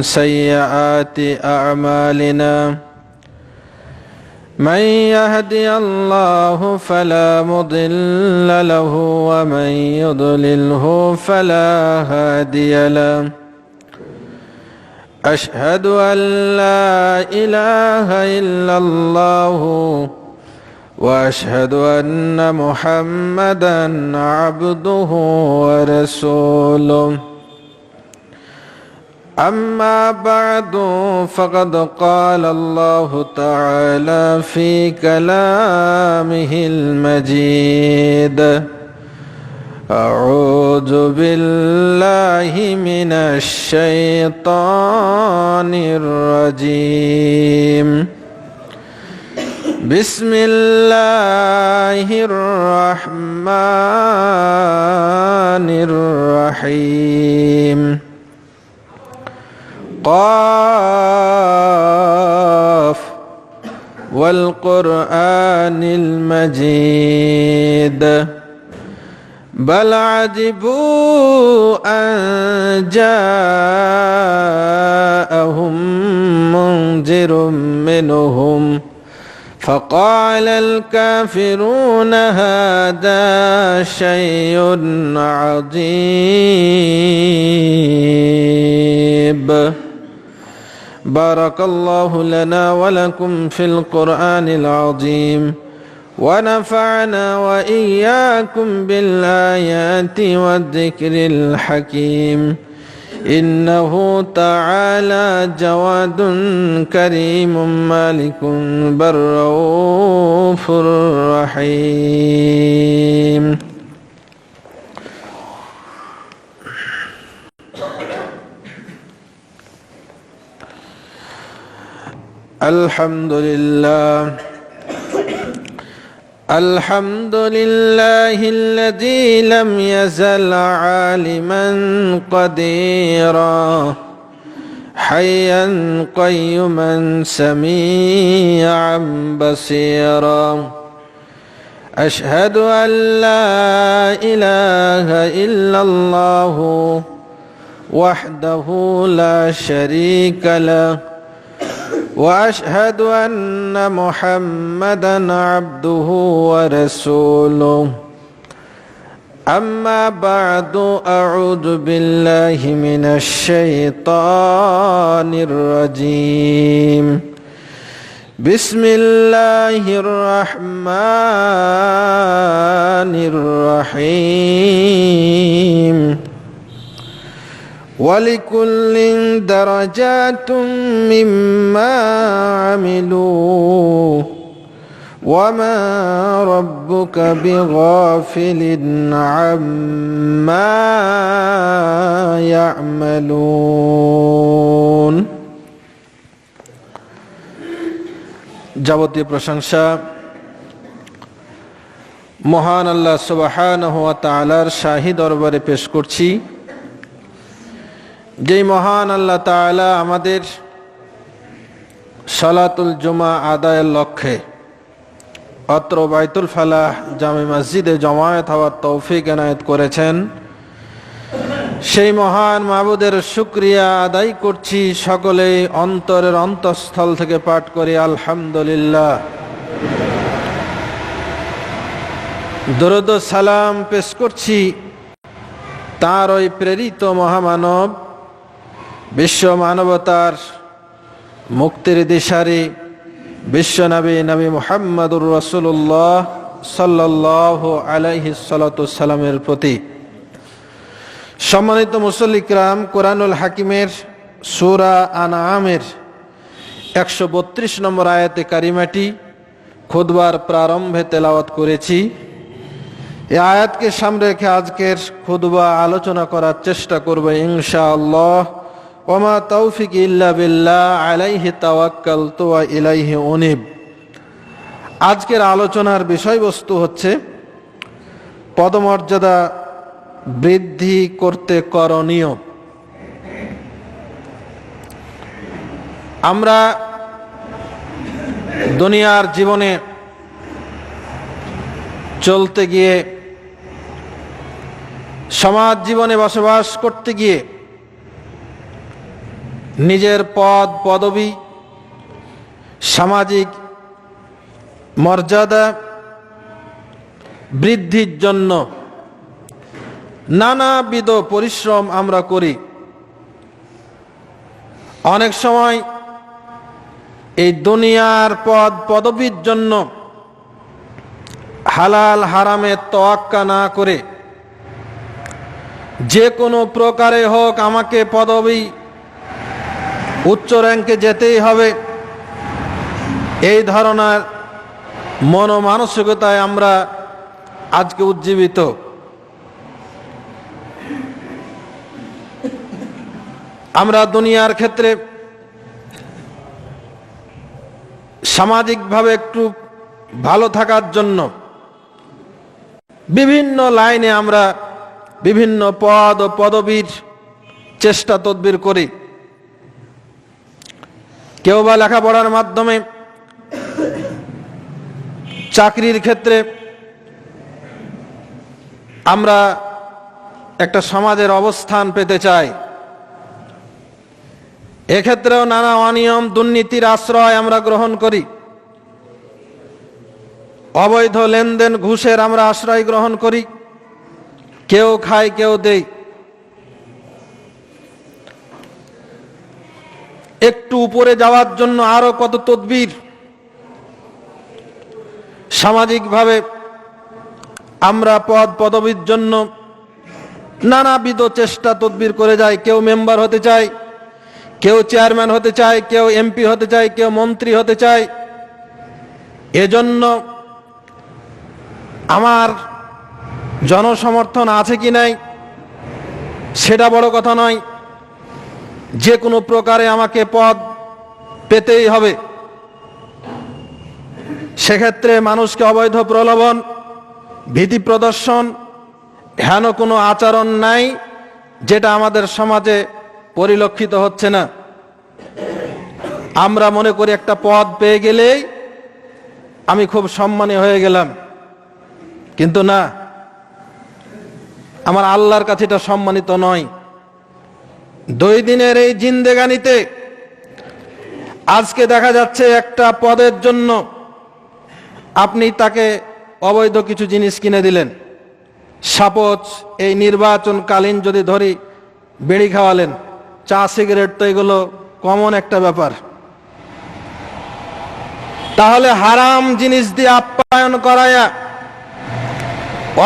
سيئات أعمالنا من يهدي الله فلا مضل له ومن يضلله فلا هادي له أشهد أن لا إله إلا الله وأشهد أن محمدا عبده ورسوله أما بعد فقد قال الله تعالى في كلامه المجيد أعوذ بالله من الشيطان الرجيم بسم الله الرحمن الرحيم قاف والقرآن المجيد بل عجبوا أن جاءهم منذر منهم فقال الكافرون هذا شيء عجيب. بارك الله لنا ولكم في القرآن العظيم ونفعنا وإياكم بالآيات والذكر الحكيم إنه تعالى جواد كريم مالك بر رؤوف رحيم. الحمد لله الذي لم يزل عالما قديرا حيا قيوما سميعا بصيرا أشهد أن لا إله إلا الله وحده لا شريك له وأشهد أن محمدا عبده ورسوله أما بعد أعوذ بالله من الشيطان الرجيم بسم الله الرحمن الرحيم ولكل درجات مما عملوا وما ربك بغافل عما يعملون. যাবতীয় প্রশংসা মহান আল্লাহ সুবহানাহু ওয়া তাআলার শাহী দরবারে পেশ করছি, যেই মহান আল্লাহ তাআলা আমাদের সালাতুল জুমা আদায়ের লক্ষ্যে অত্র বাইতুল ফালাহ জামে মসজিদে জমায়েত হওয়ার তৌফিক এনায়েত করেছেন, সেই মহান মাবুদের শুকরিয়া আদায় করছি। সকলে অন্তরের অন্তঃস্থল থেকে পাঠ করি আলহামদুলিল্লাহ। দরুদ ও সালাম পেশ করছি তাঁর ওই প্রেরিত মহামানব, বিশ্ব মানবতার মুক্তির দিশারি বিশ্বনবী নবী মুহাম্মদুর রাসূলুল্লাহ সাল্লাল্লাহু আলাইহি সাল্লামের প্রতি। সম্মানিত মুসল্লি কিরাম, কোরআনুল হাকিমের সূরা আনআমের 132 নম্বর আয়াতে কারিমাটি খুতবার প্রারম্ভে তেলাওয়াত করেছি। এই আয়াতকে সামনে রেখে আজকের খুতবা আলোচনা করার চেষ্টা করব ইনশাআল্লাহ। ওমা তৌফিক ইল্লা বিল্লাহ আলাইহি তাওয়াক্কালতু ওয়া ইলাইহি উনীব। আজকের আলোচনার বিষয়বস্তু হচ্ছে পদমর্যাদা বৃদ্ধি করতে করণীয়। আমরা দুনিয়ার জীবনে চলতে গিয়ে, সমাজ জীবনে বসবাস করতে গিয়ে নিজের পদ পদবি, সামাজিক মর্যাদা বৃদ্ধির জন্য নানাবিধ পরিশ্রম আমরা করি। অনেক সময় এই দুনিয়ার পদ পদবীর জন্য হালাল হারামের তোয়াক্কা না করে যে কোনো প্রকারে হোক আমাকে পদবী উচ্চ র্যাঙ্কে যেতেই হবে, এই ধরনের মনোমানসিকতায় আমরা আজকে উজ্জীবিত। আমরা দুনিয়ার ক্ষেত্রে সামাজিকভাবে একটু ভালো থাকার জন্য বিভিন্ন লাইনে আমরা বিভিন্ন পদ ও পদবীর চেষ্টা তদবির করি। কেউ বা লেখাপড়ার মাধ্যমে চাকরির ক্ষেত্রে আমরা একটা সমাজের অবস্থান পেতে চাই। এক্ষেত্রেও নানা অনিয়ম দুর্নীতির আশ্রয় আমরা গ্রহণ করি। অবৈধ লেনদেন ঘুষের আমরা আশ্রয় গ্রহণ করি। কেউ খায় কেউ দেয়। একটু উপরে যাওয়ার জন্য আরো কত তদবির। সামাজিকভাবে আমরা পদ পদবীর জন্য নানাবিধ চেষ্টা তদবির করে যাই। কেউ মেম্বার হতে চায়, কেউ চেয়ারম্যান হতে চায়, কেউ এমপি হতে চায়, কেউ মন্ত্রী হতে চায়। এজন্য আমার জনসমর্থন আছে কি নাই সেটা বড় কথা নয়, যে কোনো প্রকারে আমাকে পদ পেতেই হবে। সেক্ষেত্রে মানুষকে অবৈধ প্রলোভন, ভীতি প্রদর্শন, হেন কোনো আচরণ নাই যেটা আমাদের সমাজে পরিলক্ষিত হচ্ছে না। আমরা মনে করি একটা পদ পেয়ে গেলেই আমি খুব সম্মানী হয়ে গেলাম, কিন্তু না, আমার আল্লাহর কাছে এটা সম্মানিত নয়। 2 দিনের এই জিন্দেগানিতে আজকে দেখা যাচ্ছে একটা পদের জন্য আপনি তাকে অবৈধ কিছু জিনিস কিনে দিলেন। সাপোজ এই নির্বাচনকালীন যদি ধরি, বিড়ি খাওয়ালেন, চা সিগারেট, তো এগুলো কমন একটা ব্যাপার। তাহলে হারাম জিনিস দিয়ে আপ্যায়ন করায়া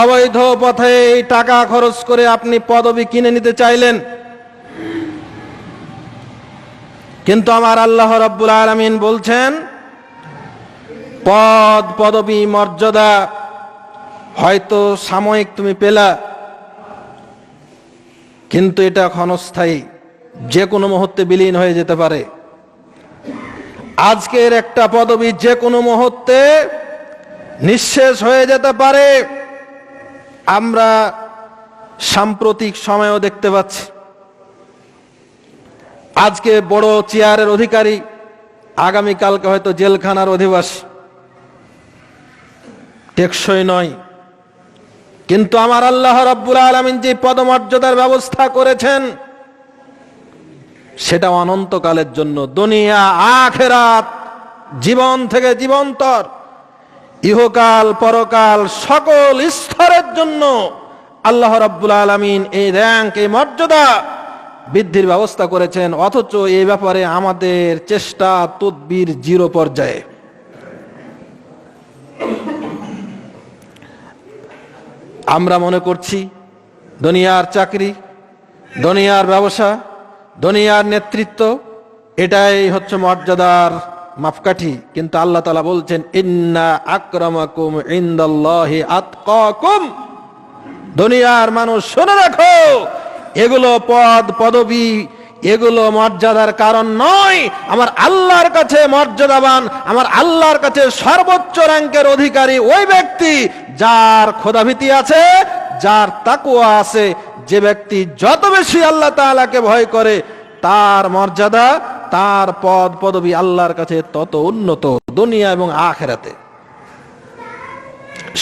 অবৈধ পথে এই টাকা খরচ করে আপনি পদবি কিনে নিতে চাইলেন। কিন্তু আমার আল্লাহ রাব্বুল আলামিন বলছেন, পদ পদবি মর্যাদা হয়তো সাময়িক তুমি পেলা, কিন্তু এটা ক্ষণস্থায়ী, যে কোনো মুহূর্তে বিলীন হয়ে যেতে পারে। আজকের একটা পদবি যে কোনো মুহূর্তে নিঃশেষ হয়ে যেতে পারে। আমরা সাম্প্রতিক সময়েও দেখতে পাচ্ছি, আজকে বড় চেয়ারের অধিকারী আগামীকালকে হয়তো জেলখানার অধিবাসী। টেকসই নয়। কিন্তু আমার আল্লাহ রাব্বুল আলামিন যে পদমর্যাদার ব্যবস্থা করেছেন সেটা অনন্তকালের জন্য। দুনিয়া আখিরাত, জীবন থেকে জীবন্তর, ইহকাল পরকাল সকল স্তরের জন্য আল্লাহ রাব্বুল আলামিন এই র্যাঙ্ক, এই মর্যাদা বৃদ্ধির ব্যবস্থা করেছেন। অথচ এই ব্যাপারে আমাদের চেষ্টা তদবির 0 পর্যায়ে। আমরা মনে করছি দুনিয়ার চাকরি, দুনিয়ার ব্যবসা, দুনিয়ার নেতৃত্ব, এটাই হচ্ছে মর্যাদার মাপকাঠি। কিন্তু আল্লাহ তাআলা বলছেন, ইন্না আকরামাকুম ইনদাল্লাহি আতকাকুম। দুনিয়ার মানুষ শুনে রাখো, এগুলো পদ পদবি, এগুলো মর্যাদার কারণ নয়। আমার আল্লাহর কাছে মর্যাদাবান, আমার আল্লাহর কাছে সর্বোচ্চ র্যাঙ্কের অধিকারী ওই ব্যক্তি যার খোদাভীতি আছে, যার তাকওয়া আছে। যে ব্যক্তি যত বেশি আল্লাহ তাআলাকে ভয় করে, তার মর্যাদা, তার পদ পদবি আল্লাহর কাছে তত উন্নত, দুনিয়া এবং আখিরাতে।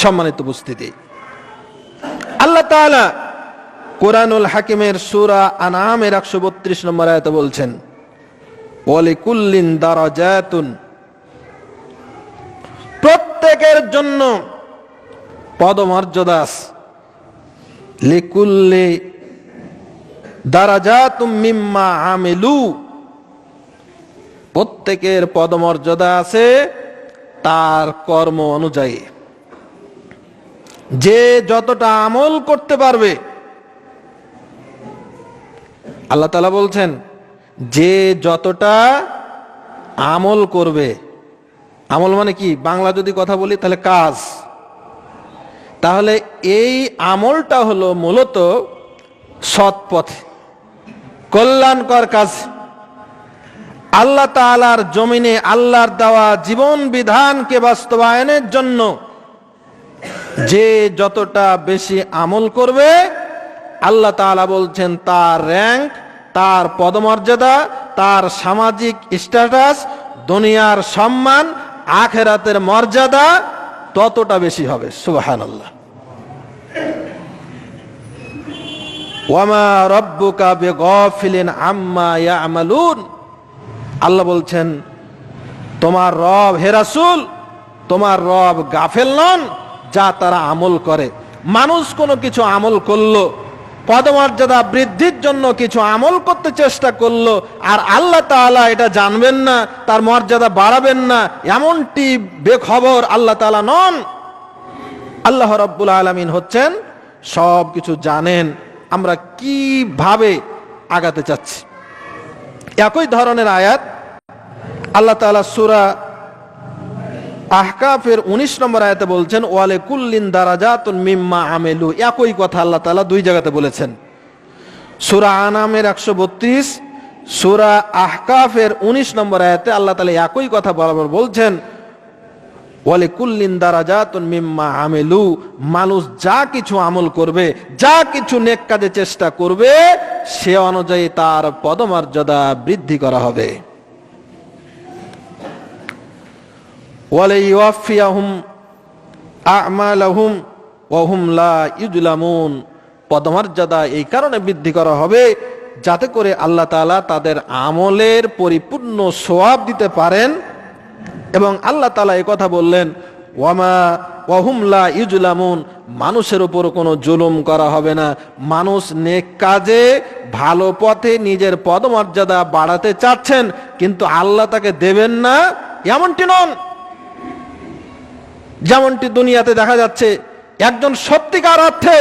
সম্মানিত উপস্থিতি, আল্লাহ তাআলা কোরআনুল হাকিমের সূরা আনআমের 132 নম্বর আয়াতে বলছেন, ওয়ালিকুল্লিন দারাজাতুন, প্রত্যেকের জন্য পদমর্যাদা আছে। লিকুল্লি দারাজাতুম মিম্মা আমিলু, প্রত্যেকের পদমর্যাদা আছে তার কর্ম অনুযায়ী। যে যতটা আমল করতে পারবে, আল্লাহ তাআলা বলছেন যে যতটা আমল করবে, আমল মানে কি, বাংলা যদি কথা বলি তাহলে কাজ, তাহলে এই আমলটা হলো মূলত সৎ পথে কল্যাণকর কাজ। আল্লাহ তাআলার জমিনে আল্লাহর দেওয়া জীবন বিধানকে বাস্তবায়নের জন্য যে যতটা বেশি আমল করবে, আল্লাহ তাআলা বলছেন তার র্যাঙ্ক, তার পদমর্যাদা, তার সামাজিক স্ট্যাটাস, দুনিয়ার সম্মান, আখিরাতের মর্যাদা ততটা বেশি হবে। সুবহানাল্লাহ। ওয়ামা রাব্বুকা বিগাফিলিন আম্মা ইয়ামালুন, আল্লাহ বলছেন তোমার রব, হে রাসূল, তোমার রব গাফেল নন যা তারা আমল করে। মানুষ কোনো কিছু আমল করলো, পদমর্যাদা বৃদ্ধির জন্য কিছু আমল করতে চেষ্টা করলো, আর আল্লাহ তাআলা এটা জানবেন না, তার মর্যাদা বাড়াবেন না, এমনটি বেখবর আল্লাহ তাআলা নন। আল্লাহ রাব্বুল আলামিন হচ্ছেন সব কিছু জানেন, আমরা কিভাবে আগাতে চাচ্ছি। একই ধরনের আয়াত আল্লাহ তাআলা সূরা আহকাফের 19 নম্বর আয়াতে বলছেন ওয়ালিকুল্লিন দারাজাতুন মিম্মা আমিলু, একই কথা আল্লাহ তাআলা দুই জায়গাতে বলেছেন। সূরা আনামের 132, সূরা আহকাফের 19 নম্বর আয়াতে আল্লাহ তাআলা একই কথা বরাবর বলছেন ওয়ালিকুল্লিন দারাজাতুন মিম্মা আমিলু, মানুষ যা কিছু আমল করবে, যা কিছু নেক কাজে চেষ্টা করবে, সে অনুযায়ী তার পদমর্যাদা বৃদ্ধি করা হবে। ওয়ালাইওয়াফিয়াহুম আমালাহুম ওয়া হুম লা ইউজলামুন, পদমর্যাদা এই কারণে বৃদ্ধি করা হবে যাতে করে আল্লাহ তাআলা তাদের আমলের পরিপূর্ণ সওয়াব দিতে পারেন। এবং আল্লাহ তাআলা এই কথা বললেন ওয়া হুম লা ইউজলামুন, মানুষের উপর কোনো জুলুম করা হবে না। মানুষ নেক কাজে ভালো পথে নিজের পদমর্যাদা বাড়াতে চাচ্ছেন, কিন্তু আল্লাহ তাকে দেবেন না এমনটি নন। যেমনটি দুনিয়াতে দেখা যাচ্ছে, একজন সত্যিকার অর্থে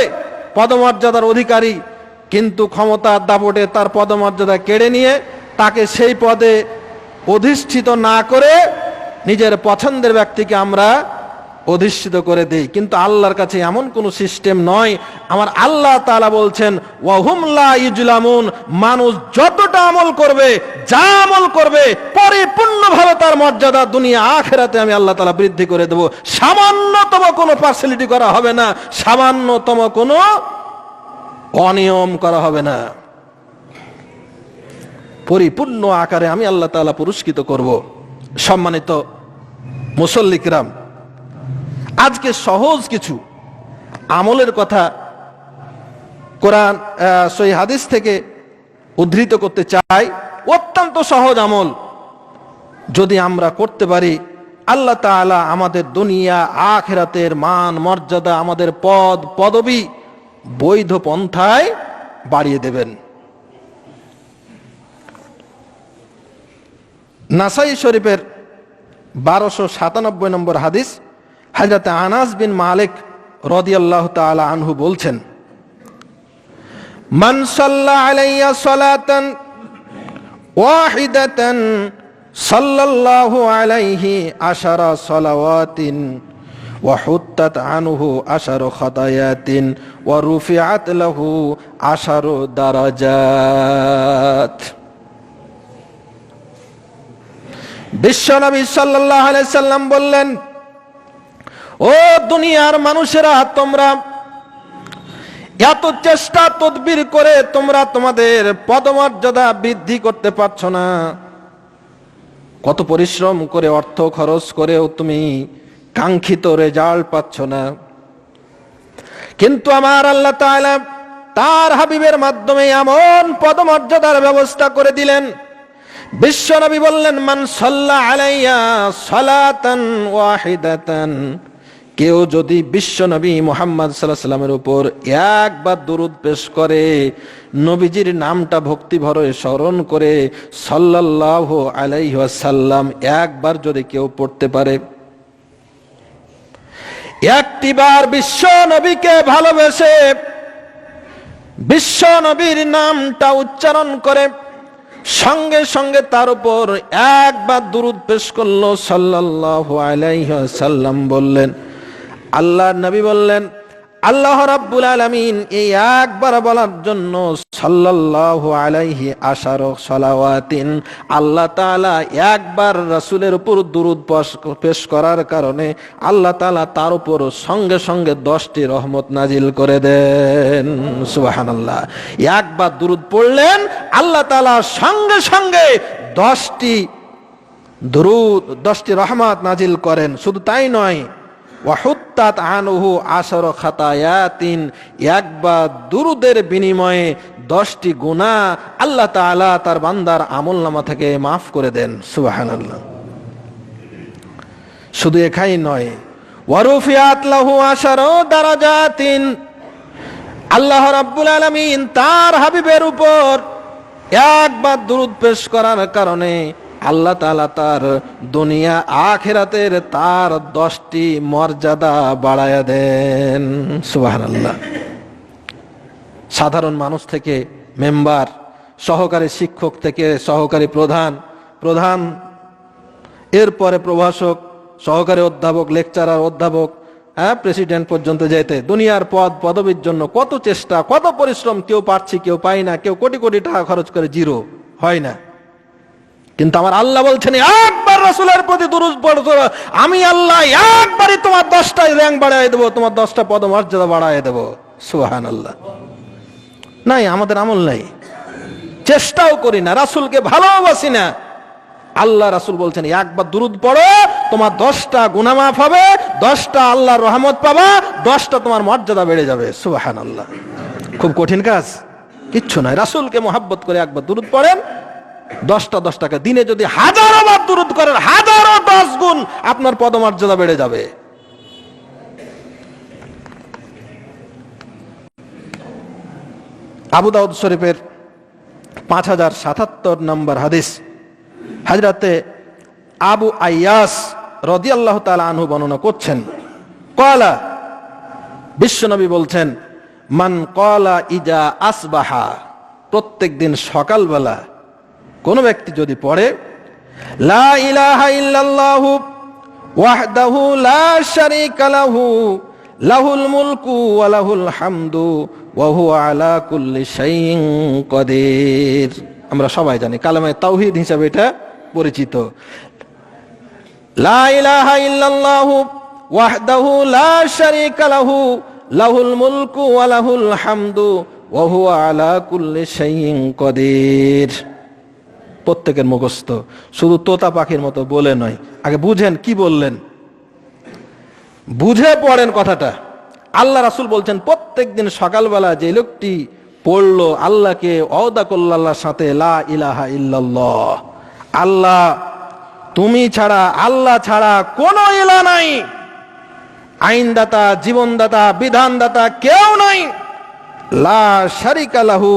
পদমর্যাদার অধিকারী, কিন্তু ক্ষমতার দাপটে তার পদমর্যাদা কেড়ে নিয়ে তাকে সেই পদে অধিষ্ঠিত না করে নিজের পছন্দের ব্যক্তিকে আমরা অধিষ্ঠিত করে দেই। কিন্তু আল্লাহর কাছে এমন কোন সিস্টেম নয়। আমার আল্লাহ তাআলা বলছেন ওয়া হুম লা ইউজলামুন, মানুষ যতটা আমল করবে, যা আমল করবে, পরিপূর্ণভাবে তার মর্যাদা দুনিয়া আখিরাতে আমি আল্লাহ তাআলা বৃদ্ধি করে দেব। সামান্যতম কোনো পার্সিয়ালিটি করা হবে না, সামান্যতম কোনো অনিয়ম করা হবে না, পরিপূর্ণ আকারে আমি আল্লাহ তাআলা পুরস্কৃত করব। সম্মানিত মুসল্লি কিরাম, আজকে সহজ কিছু আমলের কথা কোরআন সহিহ হাদিস থেকে উদ্ধৃত করতে চাই। অত্যন্ত সহজ আমল যদি আমরা করতে পারি, আল্লাহ তাআলা আমাদের দুনিয়া আখিরাতের মান মর্যাদা, আমাদের পদ পদবি বৈধ পন্থায় বাড়িয়ে দেবেন। নাসাই শরীফের 1297 নম্বর হাদিস, হযরত আনাস বিন মালিক রাদিয়াল্লাহু তাআলা আনহু বলছেন মান সাল্লা আলাইয়া সালাতান ওয়াহিদাতান সাল্লাল্লাহু আলাইহি আশারা সালাওয়াতিন ওয়া হুত্তাত আনহু আশারু খাতায়াতিন ওয়া রুফিআত লাহু আশারু দারাজাত। বিশ্বনবী সাল্লাল্লাহু আলাইহি সাল্লাম বললেন, ও দুনিয়ার মানুষেরা, তোমরা এত চেষ্টা তদবির করে তোমরা তোমাদের পদমর্যাদা বৃদ্ধি করতে পারছো না, কত পরিশ্রম করে অর্থ খরচ করেও তুমি কাঙ্ক্ষিত রেজাল্ট পাচ্ছ না। কিন্তু আমার আল্লাহ তাআলা তার হাবিবের মাধ্যমে এমন পদমর্যাদার ব্যবস্থা করে দিলেন বিশ্বনবী বললেন, মান সাল্লা আলাইয়া সালাতান ওয়াহিদাতান, কেউ যদি বিশ্বনবী মুহাম্মদ সাল্লাল্লাহু আলাইহি ওয়াসাল্লামের উপর একবার দরুদ পেশ করে, নবীজির নামটা ভক্তি ভরে স্মরণ করে সাল্লাল্লাহু আলাইহি ওয়াসাল্লাম একবার যদি কেউ পড়তে পারে, একটিবার বিশ্ব নবীকে ভালোবেসে বিশ্ব নবীর নামটা উচ্চারণ করে সঙ্গে সঙ্গে তার উপর একবার দুরূদ পেশ করলো সাল্লাল্লাহু আলাইহি ওয়াসাল্লাম, বললেন আল্লাহর নবী বললেন আল্লাহ রাব্বুল আলামিন এই একবার বলার জন্য সাল্লাল্লাহু আলাইহি আশারো সালাওয়াতিন, আল্লাহ তাআলা একবার রাসূলের উপর দুরূদ পেশ করার কারণে আল্লাহ তাআলা তার উপর সঙ্গে সঙ্গে 10টি রহমত নাজিল করে দেন। সুবহানাল্লাহ। একবার দুরূদ পড়লেন, আল্লাহ তাআলা সঙ্গে সঙ্গে 10টি দুরূদ 10টি রহমত নাজিল করেন। শুধু তাই নয়, ওয়াহুত্তাত আনহু আশারো খাতায়াতিন, একবার দুরূদের বিনিময়ে 10টি গুনাহ আল্লাহ তাআলা তার বান্দার আমলনামা থেকে মাফ করে দেন। সুবহানাল্লাহ। শুধু একাই নয়, ওয়ারুফিয়াত লাহু আশারো দারাজাতিন, আল্লাহ রাব্বুল আলামিন তার হাবিবের উপর একবার দুরূদ পেশ করার কারণে আল্লাহ তাআলা তার দুনিয়া আখিরাতের তার 10টি মর্যাদা বাড়ায়া দেন। সুবহানাল্লাহ। সাধারণ মানুষ থেকে মেম্বার, সহকারী শিক্ষক থেকে সহকারী প্রধান, প্রধান এরপরে প্রভাষক, সহকারী অধ্যাপক, লেকচারার, অধ্যাপক, প্রেসিডেন্ট পর্যন্ত যেতে দুনিয়ার পদ পদবীর জন্য কত চেষ্টা, কত পরিশ্রম, কেউ পারছি কেউ পাই না, কেউ কোটি কোটি টাকা খরচ করে জিরো হয় না। কিন্তু আমার আল্লাহ বলছেন একবার রাসূলের প্রতি দুরূদ পড়ো, আমি আল্লাহ একবারই তোমার 10টা র‍্যাঙ্ক বাড়ায় দেব, তোমার 10টা পদমর্যাদা বাড়ায় দেব। সুবহানাল্লাহ। নাই, আমাদের আমল নাই, চেষ্টাও করি না, রাসূলকে ভালোবাসি না। আল্লাহ রাসূল বলছেন একবার দুরূদ পড়ো, তোমার 10টা গুনাহ মাফ হবে, 10টা আল্লাহর রহমত পাবা, 10টা তোমার মর্যাদা বেড়ে যাবে। সুবহানাল্লাহ। খুব কঠিন কাজ কিচ্ছু নয়। রাসূলকে মহব্বত করে একবার দুরূদ পড়েন, 10টাকে দিনে যদি 1000 বার দুরূদ করেন, 1010 গুণ আপনার পদমর্যাদা বেড়ে যাবে। আবু দাউদ শরীফের 5077 নম্বর হাদিস, হযরতে আবু আইয়াস রাদিয়াল্লাহু তাআলা আনহু বর্ণনা করছেন, ক্বালা, বিশ্বনবী বলছেন, মান ক্বালা ইজা আসবাহা, প্রত্যেক দিন সকালবেলা কোন ব্যক্তি যদি পড়ে লা ইলাহা ইল্লাল্লাহু ওয়াহদাহু লা শারীকা লাহু লাহুল মুলকু ওয়া লাহুল হামদু ওয়া হুয়া আলা কুল্লি শাইইন কাদির। আমরা সবাই জানি কালেমায়ে তাওহীদ হিসাবে এটা পরিচিত। লা ইলাহা ইল্লাল্লাহু ওয়াহদাহু লা শারীকা লাহু লাহুল মুলকু ওয়া লাহুল হামদু ওয়া হুয়া আলা কুল্লি শাইইন কাদির। প্রত্যেকের মুখস্থ, শুধু তোতা পাখির মতো বলে নয়। আগে বুঝেন কি বললেন, বুঝে পড়েন কথাটা। আল্লাহ রাসূল বলছেন প্রত্যেক দিন সকালবেলা যে লোকটি পড়লো, আল্লাহকে ওয়াদা করল আল্লাহর সাথে, লা ইলাহা ইল্লাল্লাহ, আল্লাহ তুমি ছাড়া, আল্লাহ ছাড়া কোনো ইলাহ নাই, আইনদাতা, জীবনদাতা, বিধানদাতা কেউ নাই, লা শারীকা লাহু,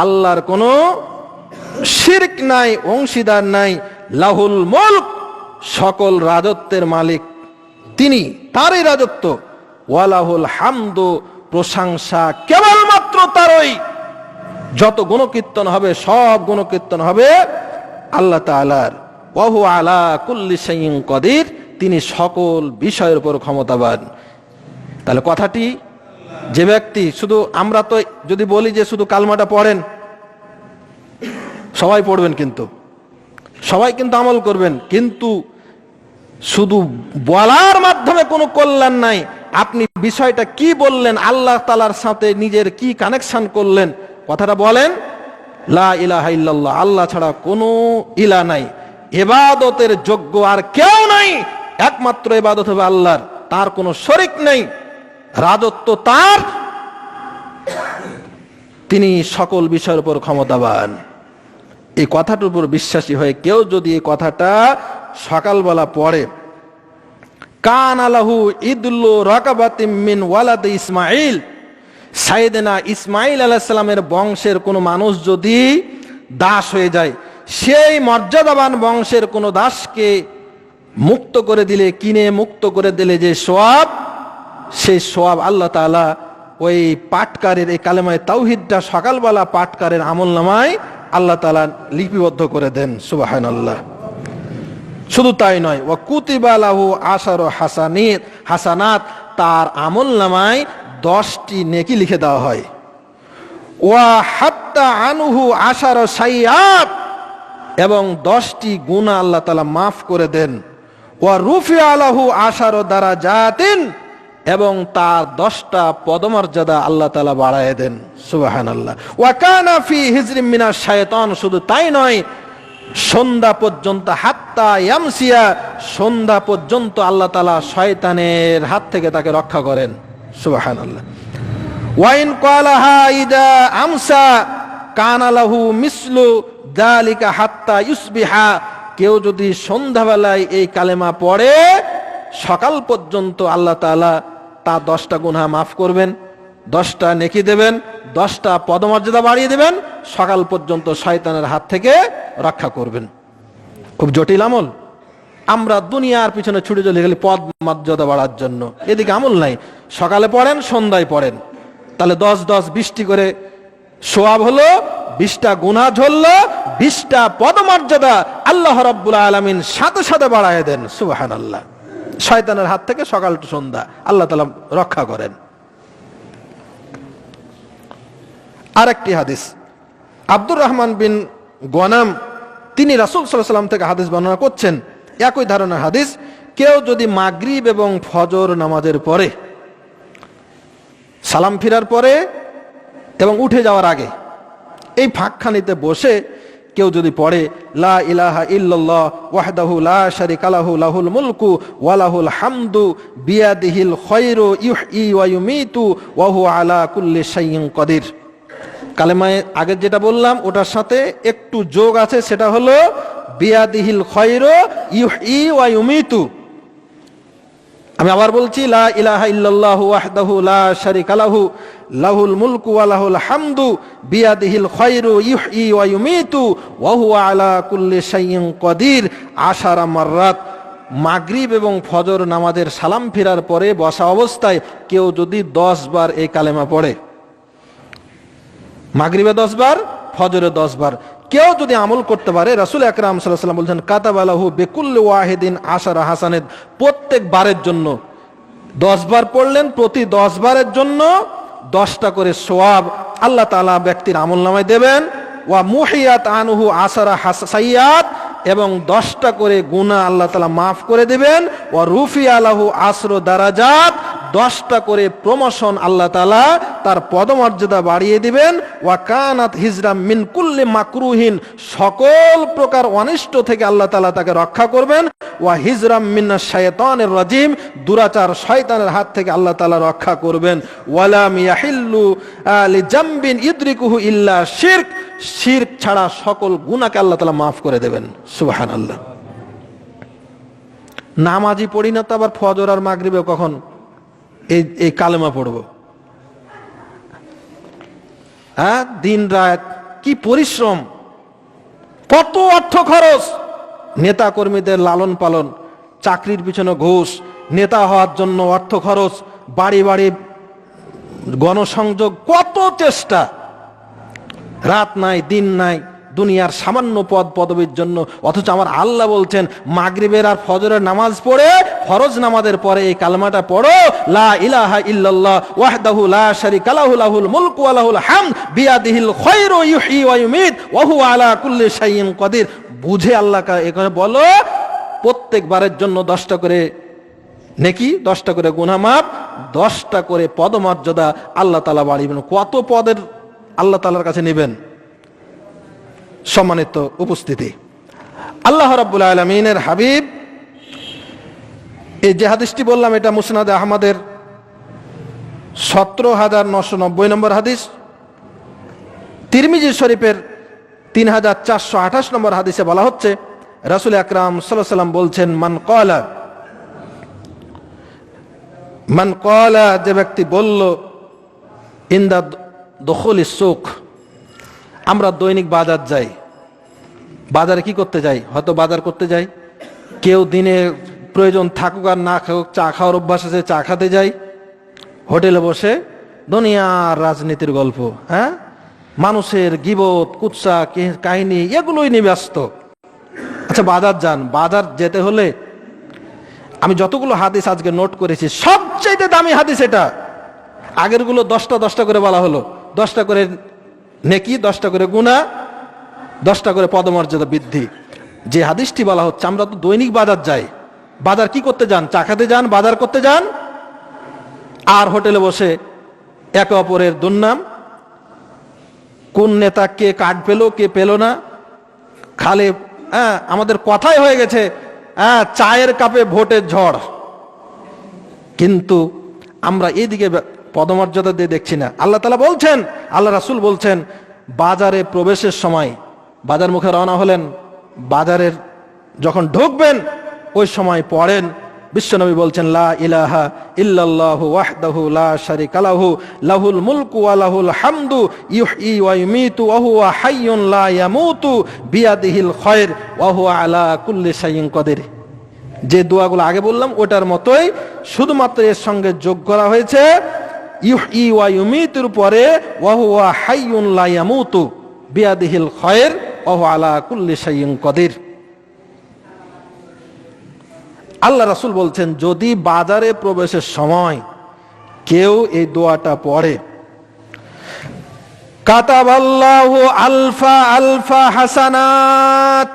আল্লাহর কোনো শিরক নাই, অংশীদার নাই, লাহুল মুলক, সকল রাজত্বের মালিক তিনি, তারই রাজত্ব, ওয়ালাহুল হামদু, প্রশংসা কেবলমাত্র তারই, যত গুণকীর্তন হবে সব গুণকীর্তন হবে আল্লাহ তাআলার, ওয়া হুয়া আলা কুল্লি শাইইন কাদির, তিনি সকল বিষয়ের উপর ক্ষমতাবান। তাহলে কথাটি, যে ব্যক্তি শুধু, আমরা তো যদি বলি যে শুধু কালমাটা পড়েন, সবাই পড়বেন, কিন্তু সবাই কিন্তু আমল করবেন, কিন্তু শুধু বলার মাধ্যমে কোনো কল্যাণ নাই। আপনি বিষয়টা কি বললেন, আল্লাহ তাআলার সাথে নিজের কি কানেকশন করলেন, কথাটা বলেন, লা ইলাহা ইল্লাল্লাহ, আল্লাহ ছাড়া কোনো ইলাহ নাই, ইবাদতের যোগ্য আর কেউ নাই, একমাত্র ইবাদত হবে আল্লাহর, তার কোনো শরীক নেই, রাজত্ব তার, তিনি সকল বিষয়ের উপর ক্ষমতাবান। এই কথাটার উপর বিশ্বাসী হয়ে কেউ যদি এই কথাটা সকালবেলা পড়ে, কান আলাহু ইদুল্লু রাকাবাতিম মিন ওয়ালাদ ইসমাইল, সাইয়েদনা ইসমাইল আলাইহিস সালামের বংশের কোনো মানুষ যদি দাস হয়ে যায়, সেই মর্যাদাবান বংশের কোনো দাসকে মুক্ত করে দিলে, কিনে মুক্ত করে দিলে যে সওয়াব, সেই সওয়াব আল্লাহ তাআলা ওই পাঠকারের, এই কালেমায়ে তাওহীদটা সকালবেলা পাঠকারের আমলনামায় আল্লাহ তাআলা লিপিবদ্ধ করে দেন। সুবহানাল্লাহ। শুধু তাই নয়, ওয়া কুতিবা লাহু আশারু হাসানাত, তার আমলনামায় 10টি নেকি লিখে দেওয়া হয়। ওয়া হাত্তা আনহু আশারু সাইয়্যাত, এবং 10টি গুনাহ আল্লাহ তাআলা মাফ করে দেন। ওয়া রুফিআ লাহু আশারু দারাজাতিন, এবং তার 10টা পদমর্যাদা আল্লাহ তাআলা বাড়ায় দেন। সুবহানাল্লাহ। ওয়া কানা ফি হিজরিম মিনাশ শায়তান, শুধু তাই নয়, সন্ধ্যা পর্যন্ত, হাত্তা ইয়ামসিয়া, সন্ধ্যা পর্যন্ত আল্লাহ তাআলা শয়তানের হাত থেকে তাকে রক্ষা করেন। সুবহানাল্লাহ। ওয়া ইন ক্বালাহা ইদা আমসা কানা লাহু মিসলু যালিকা হাত্তা ইউসবিহা, কেউ যদি সন্ধ্যাবেলায় এই কালেমা পড়ে সকাল পর্যন্ত আল্লাহ তাআলা তার 10টা গুনাহ মাফ করবেন, 10টা নেকি দেবেন, 10টা পদমর্যাদা বাড়িয়ে দেবেন, সকাল পর্যন্ত শয়তানের হাত থেকে রক্ষা করবেন। খুব জটিল আমল। আমরা দুনিয়ার পিছনে ছুটে চলে গেলে পদ মর্যাদা বাড়ার জন্য, এদিকে আমল নাই। সকালে পড়েন, সন্ধ্যায় পড়েন, তাহলে 10 20টি করে সওয়াব হলো, 20টা গুনাহ ঝরলো, 20টা পদমর্যাদা আল্লাহ রাব্বুল আলামিন সাথে সাথে বাড়ায় দেন। সুবহানাল্লাহ। শয়তানের হাত থেকে সকাল টু সন্ধ্যা আল্লাহ তাআলা রক্ষা করেন। আরেকটি হাদিস, আব্দুর রহমান বিন গনাম, তিনি রাসূল সাল্লাল্লাহু আলাইহি ওয়াসাল্লাম থেকে হাদিস বর্ণনা করছেন, একই ধারণার হাদিস। কেউ যদি মাগরিব এবং ফজর নামাজের পরে, সালাম ফিরার পরে এবং উঠে যাওয়ার আগে এই ফাঁকখানিতে বসে কেউ যদি পড়ে, লা ইলাহা ইল্লাল্লাহ ওয়াহদাহু লা শারীকা লাহু লাহুল মুলকু ওয়া লাহুল হামদু বিয়াদিহিল খায়রু ইউহয়ি ওয়া ইউমীতু ওয়া হুয়া আলা কুল্লি শাইইন কাদির, কালেমায় আগে যেটা বললাম ওটার সাথে একটু যোগ আছে, সেটা হলো বিয়াদিহিল খায়রু ইউহয়ি ওয়া ইউমীতু। আমি আবার বলছি, লা ইলাহা ইল্লাল্লাহু ওয়াহদাহু লা শারীকা লাহু লাহুল মুলকু ওয়া লাহুল হামদু বিয়াদিহিল খায়রু ইউহয়ি ওয়া ইউমীতু ওয়া হুয়া আলা কুল্লি শাইইন কাদির 10 মাররাত। মাগরিব এবং ফজর নামাজের সালাম ফেরার পরে বসা অবস্থায় কেউ যদি 10 বার এই কালেমা পড়ে, মাগরিবে 10 বার, ফজরে 10 বার, কেউ যদি আমল করতে পারে, রাসূল আকরাম সাল্লাল্লাহু আলাইহি ওয়াসাল্লাম বলেছেন, কাতাবালাহু বিকুল্লি ওয়াহিদিন 10 হাসানাত, প্রত্যেক বারের জন্য 10 বার পড়লেন, প্রতি 10 বারের জন্য 10টা করে সওয়াব আল্লাহ তাআলা ব্যক্তির আমলনামায় দেবেন। ওয়া মুহিয়াত আনহু 10 সাইয়্যাত, এবং 10টা করে গুনাহ আল্লাহ তাআলা মাফ করে দেবেন। ওয়া রুফিআ লাহু 10 দারাজাত, 10টা করে প্রমোশন আল্লাহ তাআলা তার পদমর্যাদা বাড়িয়ে দিবেন। ওয়া কানাত হিজরাম মিন কুল্লি মাকরুহিন, সকল প্রকার অনিষ্ট থেকে আল্লাহ তাআলা তাকে রক্ষা করবেন। ওয়া হিজরাম মিনাশ শায়তানির রাজিম, দুরাচার শয়তানের হাত থেকে আল্লাহ তাআলা রক্ষা করবেন। ওয়ালাম ইয়াহিল্লু লিজামবিন ইদরিকুহু ইল্লা শিরক, শিরক ছাড়া সকল গুনাহকে আল্লাহ তাআলা মাফ করে দেবেন। সুবহানাল্লাহ। নামাজি পড়ি না তো আবার ফজর আর মাগরিবে কখন এই কালেমা পড়বো? হ্যাঁ, দিন রাত কি পরিশ্রম, কত অর্থ খরচ, নেতা কর্মীদের লালন পালন, চাকরির পিছনে ঘুষ, নেতা হওয়ার জন্য অর্থ খরচ, বাড়ি বাড়ি গণসংযোগ, কত চেষ্টা, রাত নাই দিন নাই দুনিয়ার সামান্য পদ পদবীর জন্য। অথচ আমার আল্লাহ বলছেন, মাগরিবের আর ফজরের নামাজ পড়ে, ফরজ নামাজের পরে এই কালেমাটা পড়ো, লা ইলাহা ইল্লাল্লাহ ওয়াহদাহু লা শারীকা লাহু লাহুল মুলকু ওয়া লাহুল হামদ বিয়াদিহিল খায়রু ইউহয়ি ওয়া ইউমীত ওয়া হুয়া আলা কুল্লি শাইইন কাদির। বুঝে আল্লাহকে এখানে বলো, প্রত্যেকবারের জন্য 10টা করে নেকি, 10টা করে গুনাহ মাফ, 10টা করে পদমর্যাদা আল্লাহ তাআলা বাড়িবেন। কত পদের আল্লাহ তাআলার কাছে নেবেন। সম্মানিত উপস্থিতি, আল্লাহ রাব্বুল আলামিনের হাবিব, এই যে হাদিসটি বললাম এটা মুসনাদে আহমদের 17,990 নম্বর হাদিস, তিরমিজি শরীফের 3428 নম্বর হাদিসে বলা হচ্ছে, রাসূল আকরাম সাল্লাল্লাহু আলাইহি ওয়াসাল্লাম বলছেন, মান ক্বালা, যে ব্যক্তি বলল, ইনদা দুখুলিস সুক, আমরা দৈনিক বাজার যাই। বাজারে কি করতে যাই? হয়তো বাজার করতে যাই, কেউ দিনে প্রয়োজন থাকুক আর না থাকুক চা খাওয়ার অভ্যাস আছে, চা খেতে যাই। হোটেলে বসে দুনিয়ার রাজনীতির গল্প, হ্যাঁ, মানুষের গীবত কুৎসা কাহিনী এগুলোই নিয়ে ব্যস্ত। আচ্ছা, বাজার যান, বাজার যেতে হলে আমি যতগুলো হাদিস আজকে নোট করেছি সবচেয়ে দামি হাদিস এটা। আগেরগুলো 10টা করে বলা হলো, 10টা করে নেকি, 10টা করে গুনাহ, 10টা করে পদমর্যাদা বৃদ্ধি। যে হাদিসটি বলা হচ্ছে, আমরা তো দৈনিক বাজার যাই। বাজার কি করতে যান? চা খেতে যান, বাজার করতে যান, আর হোটেলে বসে একে অপরের দুর্নাম, কোন নেতা কে কার্ড পেল কে পেল না, খালে আমাদের কথাই হয়ে গেছে চায়ের কাপে ভোটের ঝড়। কিন্তু আমরা এইদিকে পদমর্যাদা দিয়ে দেখছি না। আল্লাহ তাআলা বলছেন, আল্লাহ রাসূল বলছেন, বাজারে প্রবেশের সময়, বাজার মুখে রওনা হলেন, বাজারের যখন ঢুকবেন ওই সময় পড়েন, বিশ্বনবী বলছেন, লা ইলাহা ইল্লাল্লাহু ওয়াহদাহু লা শারীকা লাহু লাহুল মুলকু ওয়া লাহুল হামদু ইউহয়ী ওয়া ইউমীতু ওয়া হুয়া হাইয়ুন লা ইয়ামুতু বিয়াদিহিল খায়র ওয়া হুয়া আলা কুল্লি শাইইন কাদির। যে দোয়াগুলো আগে বললাম ওটার মতোই, শুধুমাত্র এর সঙ্গে যোগ করা হয়েছে ইউহয়ী ওয়া ইউমীতুর পরে ওয়া হুয়া হাইয়ুন লা ইয়ামুতু বিয়াদিহিল খায়র ওয়া হুয়া আলা কুল্লি শাইইন কাদির। আল্লাহ রাসূল বলছেন, যদি বাজারে প্রবেশের সময় কেউ এই দোয়াটা পড়ে, কাতাবাল্লাহু আলফা আলফা হাসানাত,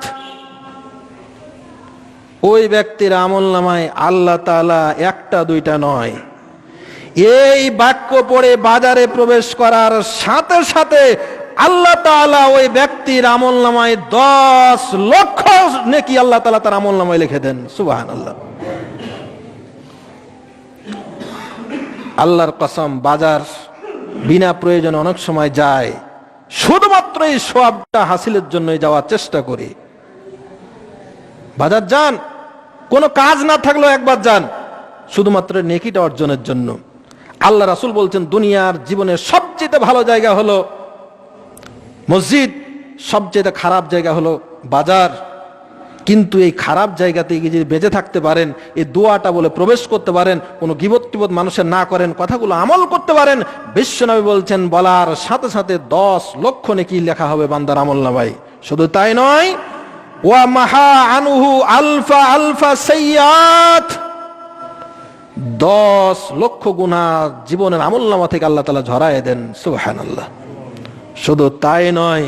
ওই ব্যক্তির আমলনামায় আল্লাহ তাআলা একটা দুইটা নয়, এই বাক্য পড়ে বাজারে প্রবেশ করার সাথে সাথে আল্লাহ তাআলা ওই ব্যক্তির আমলনামায় 10 লক্ষ নেকি আল্লাহ তাআলা তার আমলনামায় লিখে দেন। সুবহানাল্লাহ। আল্লাহর কসম, বাজার বিনা প্রয়োজনে অনেক সময় যায়, শুধুমাত্র এই সওয়াবটা হাসিলের জন্যই যাওয়ার চেষ্টা করি। বাজার যান, কোনো কাজ না থাকলেও একবার যান, শুধুমাত্র নেকিটা অর্জনের জন্য। আল্লাহ রাসূল বলছেন, দুনিয়ার জীবনের সবচেয়ে ভালো জায়গা হলো মসজিদ, সবচেয়ে খারাপ জায়গা হলো বাজার। কিন্তু এই খারাপ জায়গাতে যদি বেঁচে থাকতে পারেন, এই দোয়াটা বলে প্রবেশ করতে পারেন, কোনো গীবত টিবত মানুষের না করেন, কথাগুলো আমল করতে পারেন, বিশ্বনবী বলছেন বলার সাথে সাথে 10 লক্ষ নেকি লেখা হবে বান্দার আমলনামায়। শুধু তাই নয়, ওয়া মাহা আনহু আলফা আলফা সাইয়্যাত, 10 লক্ষ গুনাহ জীবনের আমলনামা থেকে আল্লাহ তাআলা ঝরায় দেন। সুবহানাল্লাহ। শুধু তাই নয়,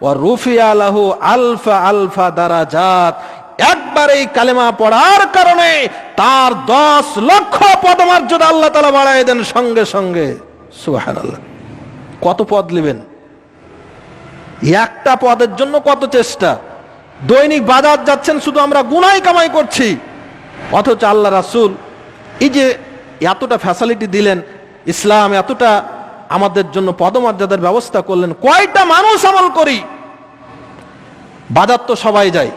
ওয়া রুফিয়া লাহু আলফা আলফা দারাজাত, একবার এই কালেমা পড়ার কারণে তার 10 লক্ষ পদমর্যাদা আল্লাহ তাআলা বাড়ায় দেন সঙ্গে সঙ্গে। সুবহানাল্লাহ। কত পদ নেবেন? একটা পদের জন্য কত চেষ্টা। দৈনিক বাজার যাচ্ছেন, শুধু আমরা গুনাহ কামাই করছি, অথচ আল্লাহ রাসূল এই যে এতটা ফ্যাসিলিটি দিলেন, ইসলাম এতটা আমাদের জন্য পদমর্যাদার ব্যবস্থা করলেন, কয়টা মানুষ আমল করি? বাজার তো সবাই যায়,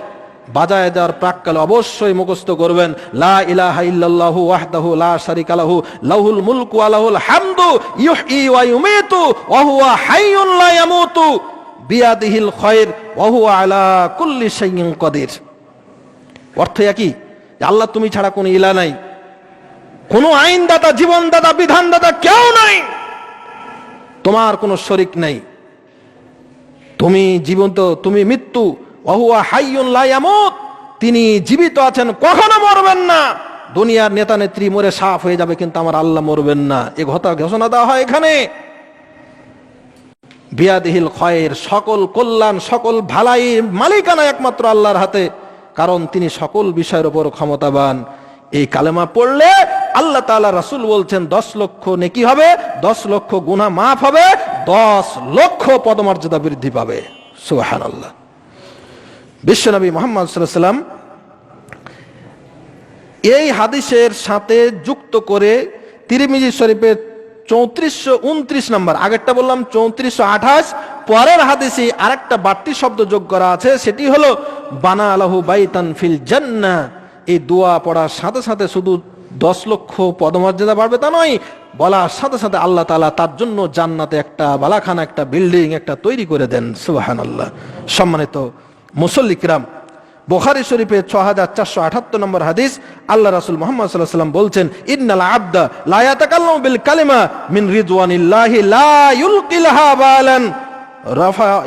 বাজারে যাওয়ার প্রাক্কালে অবশ্যই মুখস্থ করবেন, লা ইলাহা ইল্লাল্লাহু ওয়াহদাহু লা শারীকা লাহু লাহুল মুলকু ওয়া লাহুল হামদু ইউহয়ী ওয়া ইউমীতু ওয়া হুয়া হাইয়ুন লা ইয়ামুতু বিয়াদিহিল খায়র ওয়া হুয়া আলা কুল্লি শাইইন কাদির। অর্থ একই, আল্লাহ তুমি ছাড়া কোনো ইলাহ নাই, কোনো আইনদাতা, জীবনদাতা, বিধানদাতা কেউ নাই, তোমার কোনো শরীক নেই, তুমি জীবন্ত, তুমি মৃত্যু, ওয়া হুয়া হাইয়ুন লা ইয়ামুত, তিনি জীবিত আছেন, কখনো মরবেন না। দুনিয়ার নেতা নেত্রী মরে সাফ হয়ে যাবে, কিন্তু আমার আল্লাহ মরবেন না, এ কথা ঘোষণা দেওয়া হয় এখানে। বিয়াদিহিল খায়র, সকল কল্যাণ, সকল ভালাইয়ের মালিকানা একমাত্র আল্লাহর হাতে, কারণ তিনি সকল বিষয়ের উপর ক্ষমতাবান। এই কালেমা পড়লে আল্লাহ তাআলা, রাসূল বলছেন 10 লক্ষ নেকি হবে, 10 লক্ষ গুনাহ মাফ হবে, 10 লক্ষ পদমর্যাদা বৃদ্ধি পাবে। সুবহানাল্লাহ। বিশ্বনবী মুহাম্মদ সাল্লাল্লাহু আলাইহি ওয়াসাল্লাম এই হাদিসের সাথে যুক্ত করে তিরমিজি শরীফের 3429 নম্বর, আগেরটা বললাম 3428, পরের হাদিসে আরেকটা বাড়তি শব্দ যোগ করা আছে, সেটি হলো বানা আলাহু বাইতান ফিল জান্নাহ। এই দোয়া পড়ার সাথে সাথে শুধু 10 লক্ষ পদমর্যাদা বাড়বে তা নয়, বলার সাথে সাথে আল্লাহ তাআলা তার জন্য জান্নাতে একটা বালাখানা, একটা বিল্ডিং একটা তৈরি করে দেন। সুবহানাল্লাহ। সম্মানিত মুসল্লি কিরাম, বুখারী শরীফে 6478 নম্বর হাদিস, আল্লাহ রাসূল মুহাম্মদ সাল্লাল্লাহু আলাইহি ওয়াসাল্লাম বলছেন, ইন্নাল আবদা লা ইয়াতাকাল্লামু বিল কালিমা মিন রিদওয়ানিল্লাহি লা ইউলকিলহা বালান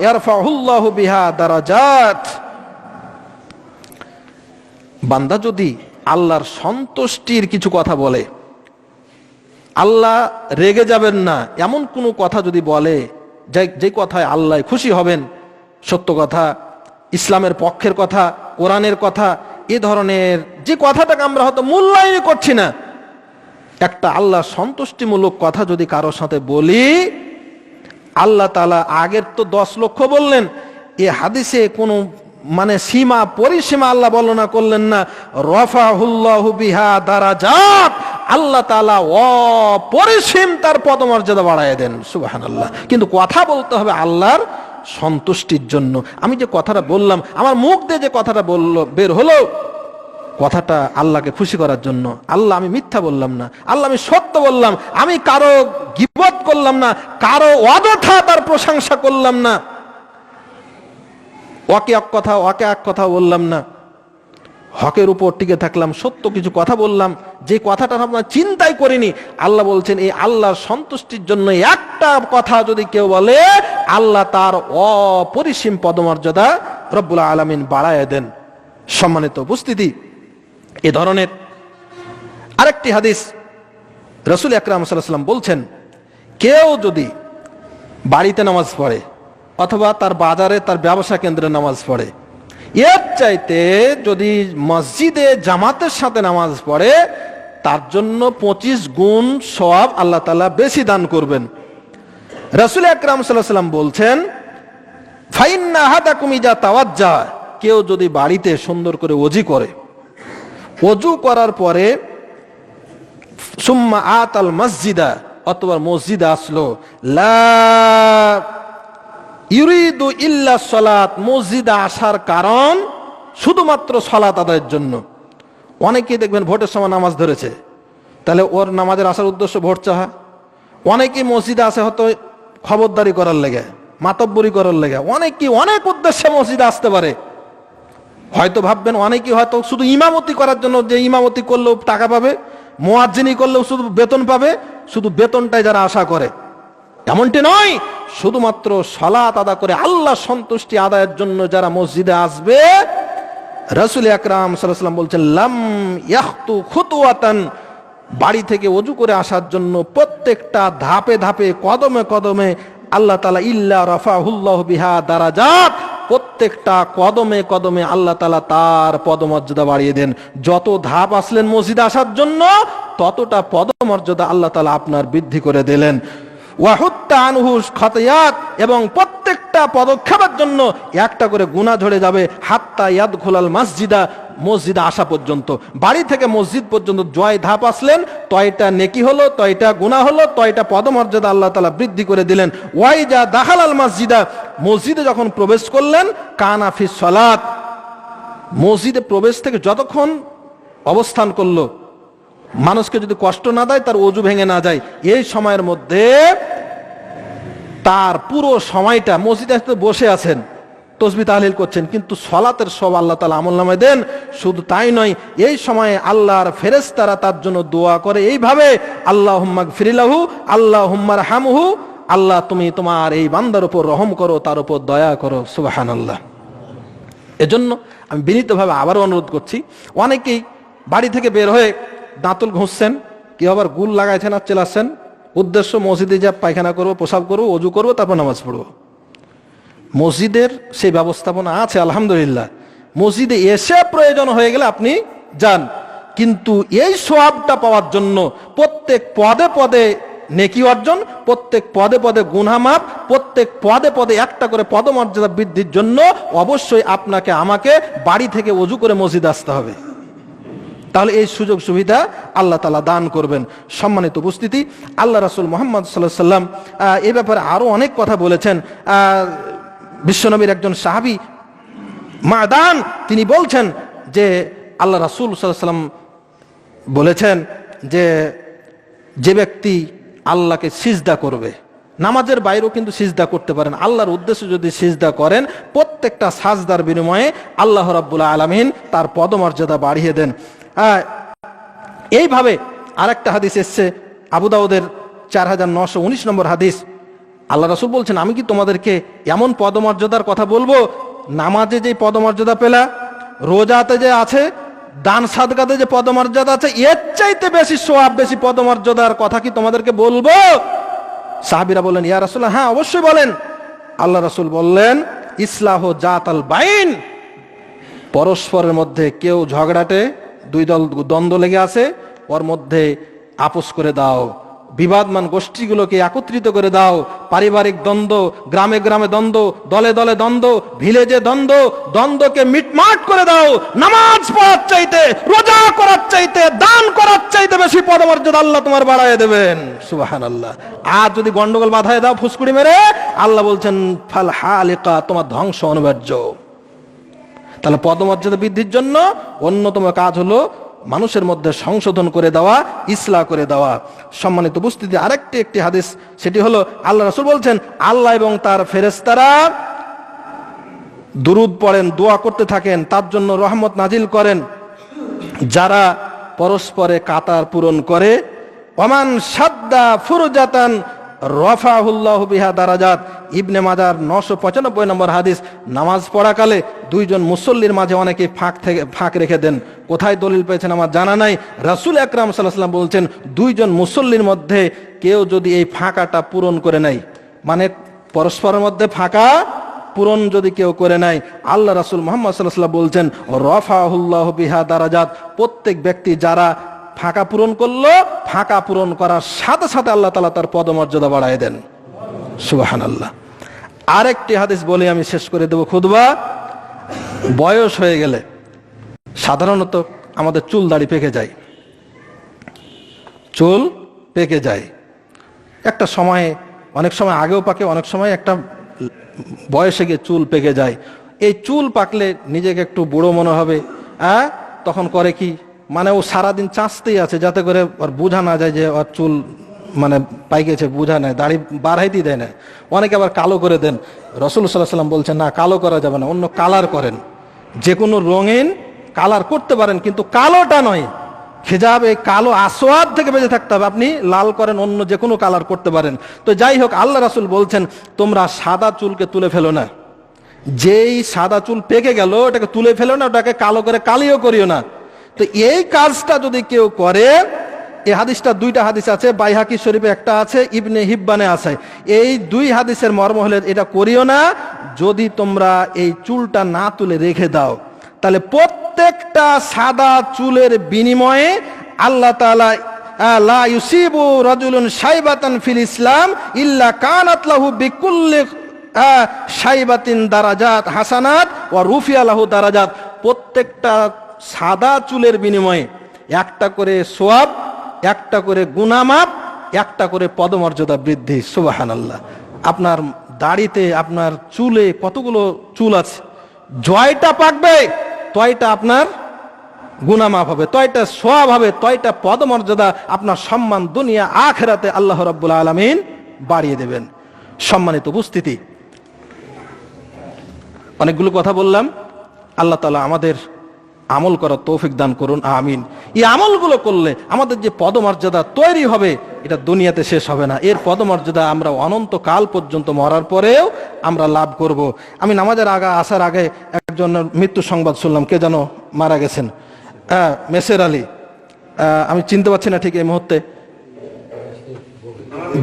ইয়ারফাউল্লাহু বিহা দারাজাত। বান্দা যদি আল্লাহর সন্তুষ্টির কিছু কথা বলে, আল্লাহ রেগে যাবেন না এমন কোনো কথা যদি বলে, যে কথায় আল্লাহ খুশি হবেন, সত্য কথা, ইসলামের পক্ষের কথা, কোরআনের কথা, এ ধরনের যে কথাটাকে আমরা হয়তো মূল্যায়ন করছি না, একটা আল্লাহ সন্তুষ্টিমূলক কথা যদি কারোর সাথে বলি, আল্লাহ তাআলা আগের তো 10 লক্ষ বললেন, এ হাদিসে কোনো মানে সীমা পরিসীমা আল্লাহ বর্ণনা করলেন না। রাফাহুল্লাহু বিহা দারাজাত, আল্লাহ তাআলা অপরিসীম তার পদমর্যাদা বাড়ায় দেন। সুবহানাল্লাহ। কিন্তু কথা বলতে হবে আল্লাহর সন্তুষ্টির জন্য। আমি যে কথাটা বললাম, আমার মুখ দিয়ে যে কথাটা বের হলো, কথাটা আল্লাহকে খুশি করার জন্য। আল্লাহ আমি মিথ্যা বললাম না, আল্লাহ আমি সত্য বললাম, আমি কারো গীবত করলাম না, কারো অযথা তার প্রশংসা করলাম না, ওকে এক কথা ওকে এক কথা বললাম না, হকের উপর টিকে থাকলাম, সত্য কিছু কথা বললাম, যে কথাটা আমরা চিন্তাই করিনি। আল্লাহ বলছেন, এই আল্লাহর সন্তুষ্টির জন্য একটা কথা যদি কেউ বলে, আল্লাহ তার অপরিসীম পদমর্যাদা রব্বুল আলামিন বাড়ায় দেন। সম্মানিত উপস্থিতি, এ ধরনের আরেকটি হাদিস রাসূল আকরাম সাল্লাল্লাহু আলাইহি ওয়াসাল্লাম বলছেন, কেউ যদি বাড়িতে নামাজ পড়ে অথবা তার বাজারে তার ব্যবসা কেন্দ্রে নামাজ পড়ে, এর চাইতে যদি মসজিদে জামাতের সাথে নামাজ পড়ে, তার জন্য 25 গুণ সওয়াব আল্লাহ তাআলা বেশি দান করবেন। রাসূল আকরাম সাল্লাল্লাহু আলাইহি ওয়াসাল্লাম বলছেন, ফাইন্না আহাদাকুম ইযা তাওয়াজ্জা, কেউ যদি বাড়িতে সুন্দর করে ওযু করে, ওযু করার পরে সুম্মা আতাল মসজিদা, অথবা মসজিদে আসলো, লা ইউরিদু ইল্লা সালাত, মসজিদে আসার কারণ শুধুমাত্র সালাত আদায়ের জন্য। অনেকেই দেখবেন ভোটের সময় নামাজ ধরেছে, তাহলে ওর নামাজের আসার উদ্দেশ্য ভোট চাহা। অনেকেই মসজিদে আসে হয়তো খবরদারি করার লেগে, মাতব্বরি করার লেগে, অনেকেই অনেক উদ্দেশ্যে মসজিদে আসতে পারে। হয়তো ভাববেন অনেকেই হয়তো শুধু ইমামতি করার জন্য, যে ইমামতি করলেও টাকা পাবে, মুয়াজ্জিনি করলেও শুধু বেতন পাবে, শুধু বেতনটাই যারা আশা করে, এমনটি নয়। শুধুমাত্র সালাত আদা করে আল্লাহ সন্তুষ্টি আদায়ের জন্য যারা মসজিদে আসবে, রাসূল আকরাম সাল্লাল্লাহু আলাইহি ওয়াসাল্লাম বলছেন, লাম ইয়াখতু খুতওয়াতান, বাড়ি থেকে ওযু করে আসার জন্য প্রত্যেকটা ধাপে ধাপে, কদমে কদমে আল্লাহ তাআলা ইল্লা রাফাহুল্লাহু বিহা দারাজাত, প্রত্যেকটা কদমে কদমে আল্লাহ তাআলা তার পদমর্যাদা বাড়িয়ে দেন। যত ধাপ আসলেন মসজিদে আসার জন্য, ততটা পদমর্যাদা আল্লাহ তাআলা আপনার বৃদ্ধি করে দিলেন। ওয়াহুত্তা আনহু খাতিয়াত, এবং প্রত্যেকটা পদক্ষেপের জন্য একটা করে গুনাহ ঝরে যাবে। হাত্তা ইয়াদখুলাল মাসজিদা, মসজিদে আসা পর্যন্ত, বাড়ি থেকে মসজিদ পর্যন্ত জয় ধাপ আসলেন, তয়টা নেকি হলো, তয়টা গুনাহ হলো, তয়টা পদমর্যাদা আল্লাহ তাআলা বৃদ্ধি করে দিলেন। ওয়াইজা দাখালাল মাসজিদা, মসজিদে যখন প্রবেশ করলেন, কানা ফিস সালাত, মসজিদে প্রবেশ থেকে যতক্ষণ অবস্থান করলো, মানুষকে যদি কষ্ট না দেয়, তার ওযু ভেঙে না যায়, এই সময়ের মধ্যে তার পুরো সময়টা মসজিদে বসে আছেন, তাসবিহ তাহলিল করছেন, কিন্তু সালাতের সব আল্লাহ তাআলা আমলনামায় দেন। শুধু তাই নয়, এই সময়ে আল্লাহর ফেরেশতারা তার জন্য দোয়া করে এইভাবে, আল্লাহুম্মা গফিরলাহু, আল্লাহুম্মা রহমহু, আল্লাহ তুমি তোমার এই বান্দার উপর রহম করো, তার উপর দয়া করো। সুবহানাল্লাহ। এজন্য আমি বিনীতভাবে আবারও অনুরোধ করছি, অনেকেই বাড়ি থেকে বের হয়ে দাঁতুল ঘুষছেন, কেউ আবার গুল লাগাইছেন আর চেলাচ্ছেন, উদ্দেশ্য মসজিদে যা পায়খানা করবো, পেশাব করবো, ওযু করবো, তারপর নামাজ পড়বো। মসজিদের সেই ব্যবস্থাপনা আছে আলহামদুলিল্লাহ, মসজিদে এসে প্রয়োজন হয়ে গেলে আপনি যান, কিন্তু এই সওয়াবটা পাওয়ার জন্য প্রত্যেক পদে পদে নেকি অর্জন, প্রত্যেক পদে পদে গুনাহ মাফ, প্রত্যেক পদে পদে একটা করে পদমর্যাদা বৃদ্ধির জন্য অবশ্যই আপনাকে আমাকে বাড়ি থেকে ওযু করে মসজিদে আসতে হবে। তাহলে এই সুযোগ সুবিধা আল্লাহ তাআলা দান করবেন। সম্মানিত উপস্থিতি, আল্লাহ রাসূল মুহাম্মদ সাল্লাল্লাহু আলাইহি সাল্লাম এই ব্যাপারে আরো অনেক কথা বলেছেন। বিশ্বনবীর একজন সাহাবী মাদান তিনি বলছেন যে আল্লাহ রাসূল সাল্লাল্লাহু আলাইহি সাল্লাম বলেছেন যে যে ব্যক্তি আল্লাহকে সিজদা করবে, নামাজের বাইরেও কিন্তু সিজদা করতে পারেন, আল্লাহর উদ্দেশ্যে যদি সিজদা করেন, প্রত্যেকটা সাজদার বিনিময়ে আল্লাহ রাব্বুল আলামিন তার পদমর্যাদা বাড়িয়ে দেন। এইভাবে আরেকটা হাদিস এসছে আবু দাউদের 4919 নম্বর হাদিস। আল্লাহ রাসূল বলছেন, আমি কি তোমাদেরকে এমন পদমর্যাদার কথা বলবো, নামাজে যে পদমর্যাদা পেলা, রোজাতে যে আছে, দান সাদকাতে যে পদমর্যাদা আছে, এর চাইতে বেশি সওয়াব, বেশি পদমর্যাদার কথা কি তোমাদেরকে বলবো? সাহাবীরা বললেন, ইয়া রাসূলুল্লাহ, হ্যাঁ অবশ্যই বলেন। আল্লাহ রাসূল বললেন, ইসলাহু জাতাল বাইন, পরস্পরের মধ্যে কেউ ঝগড়াটে, দুই দল দ্বন্দ্ব লেগে আছে, ওর মধ্যে আপোষ করে দাও, বিবাদমান গোষ্ঠীগুলোকে একত্রিত করে দাও, পারিবারিক দ্বন্দ্ব, গ্রামে গ্রামে দ্বন্দ্ব, দলে দলে দ্বন্দ্ব, ভিলেজে দ্বন্দ্ব, দ্বন্দ্বকে মিটমাট করে দাও। নামাজ পড়ার চাইতে, রোজা করার চাইতে, দান করার চাইতে বেশি পদমর্যাদা আল্লাহ তোমার বাড়ায় দেবেন। সুবহানাল্লাহ। আর যদি গন্ডগোল বাধায় দাও ফুসকুড়ি মেরে, আল্লাহ বলছেন ফাল হালিকা, তোমার ধ্বংস অনিবার্য। তাহলে পদমর্যাদা বৃদ্ধির জন্য অন্যতম কাজ হলো মানুষের মধ্যে সংশোধন করে দেওয়া, ইসলাহ করে দেওয়া। সম্মানিত উপস্থিতি, একটি হাদিস, সেটি হলো আল্লাহ রাসূল বলছেন, আল্লাহ এবং তার ফেরেশতারা দুরূদ পড়েন, দোয়া করতে থাকেন, তার জন্য রহমত নাজিল করেন যারা পরস্পরে কাতার পূরণ করে। ওমান সাদ্দা ফুরজাতান রফাহুল্লাহু বিহা দারাজাত। ইবনে মাজার 995 নম্বর হাদিস। নামাজ পড়াকালে দুইজন মুসল্লির মাঝে অনেকে ফাঁক রেখে দেন। কোথায় দলিল পেয়েছেন আমার জানা নাই। রাসূল আকরাম সাল্লাল্লাহু আলাইহি ওয়াসাল্লাম বলছেন, দুইজন মুসল্লির মধ্যে কেউ যদি এই ফাঁকাটা পূরণ করে নেয়, মানে পরস্পরের মধ্যে ফাঁকা পূরণ যদি কেউ করে নেয়, আল্লাহ রাসূল মুহাম্মদ সাল্লাল্লাহু আলাইহি ওয়াসাল্লাম বলছেন, রফাহুল্লাহু বিহা দারাজাত। প্রত্যেক ব্যক্তি যারা ফাঁকা পূরণ করলো, ফাঁকা পূরণ করার সাথে সাথে আল্লাহ তাআলা তার পদমর্যাদা বাড়ায় দেন। সুবহানাল্লাহ। আরেকটি হাদিস বলে আমি শেষ করে দেব খুতবা। বয়স হয়ে গেলে সাধারণত আমাদের চুল দাড়ি পেকে যায়, চুল পেকে যায়। একটা সময়ে, অনেক সময় আগেও পাকে, অনেক সময় একটা বয়সে গিয়ে চুল পেকে যায়। এই চুল পাকলে নিজেকে একটু বুড়ো মনে হবে, তখন করে কি, মানে ও সারাদিন চাঁচতেই আছে যাতে করে ওর বোঝা না যায় যে ওর চুল মানে পাইকেছে, বোঝা নেয়, দাড়ি বাড়াইতেই দেয় না। অনেকে আবার কালো করে দেন। রাসূল সাল্লাল্লাহু আলাইহি ওয়াসাল্লাম বলছেন, না, কালো করা যাবে না, অন্য কালার করেন। যে কোনো রঙিন কালার করতে পারেন, কিন্তু কালোটা নয়। খিজাব এই কালো আসওয়াদ থেকে বেঁচে থাকতে হবে। আপনি লাল করেন, অন্য যে কোনো কালার করতে পারেন। তো যাই হোক, আল্লাহ রাসূল বলছেন, তোমরা সাদা চুলকে তুলে ফেলো না। যেই সাদা চুল পেকে গেল ওটাকে তুলে ফেলো না, ওটাকে কালো করে কালিও করিও না। তো এই কাজটা যদি কেউ করে, এই হাদিসটা, দুইটা হাদিস আছে, বাইহাকি শরীফে একটা আছে, ইবনে হিব্বানে আছে। এই দুই হাদিসের মর্ম হলে এটা করিও না। যদি তোমরা এই চুলটা না তুলে রেখে দাও, তাহলে প্রত্যেকটা সাদা চুলের বিনিময়ে আল্লাহ তাআলা লা ইউসিবু রাজুলুন শাইবাতান ফিল ইসলাম ইল্লা কানাত লাহু বিকুল্লি শাইবাতিন দারাজাত হাসানাত ওয়া রুফিয়া লাহু দারাজাত। প্রত্যেকটা সাদা চুলের বিনিময়ে একটা করে সওয়াব, একটা করে গুনাহমাপ, একটা করে পদমর্যাদা বৃদ্ধি। সুবহানাল্লাহ। আপনার দাড়িতে, আপনার চুলে কতগুলো চুল আছে, জয়টা পাকবে তয়টা আপনার গুনাহমাপ হবে, তয়টা সওয়াব হবে, তয়টা পদমর্যাদা, আপনার সম্মান দুনিয়া আখিরাতে আল্লাহ রাব্বুল আলামিন বাড়িয়ে দেবেন। সম্মানিত উপস্থিতি, অনেকগুলো কথা বললাম। আল্লাহ তাআলা আমাদের আমল করার তৌফিক দান করুন, আমিন। এই আমলগুলো করলে আমাদের যে পদমর্যাদা তৈরি হবে, এটা দুনিয়াতে শেষ হবে না। এর পদমর্যাদা আমরা অনন্তকাল পর্যন্ত মরার পরেও আমরা লাভ করব। আমি নামাজের আসার আগে একজনের মৃত্যু সংবাদ শুনলাম। কে যেন মারা গেছেন, মেসের আলী। আমি চিনতে পারছি না ঠিক এই মুহূর্তে,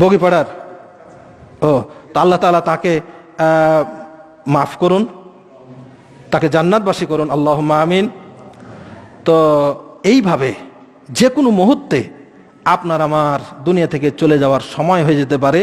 বগিপাড়ার। তো আল্লাহ তাআলা তাকে মাফ করুন, তাকে জান্নাতবাসী করুন, আল্লাহুম্মা আমিন। তো এইভাবে যে কোনো মুহূর্তে আপনার আমার দুনিয়া থেকে চলে যাওয়ার সময় হয়ে যেতে পারে।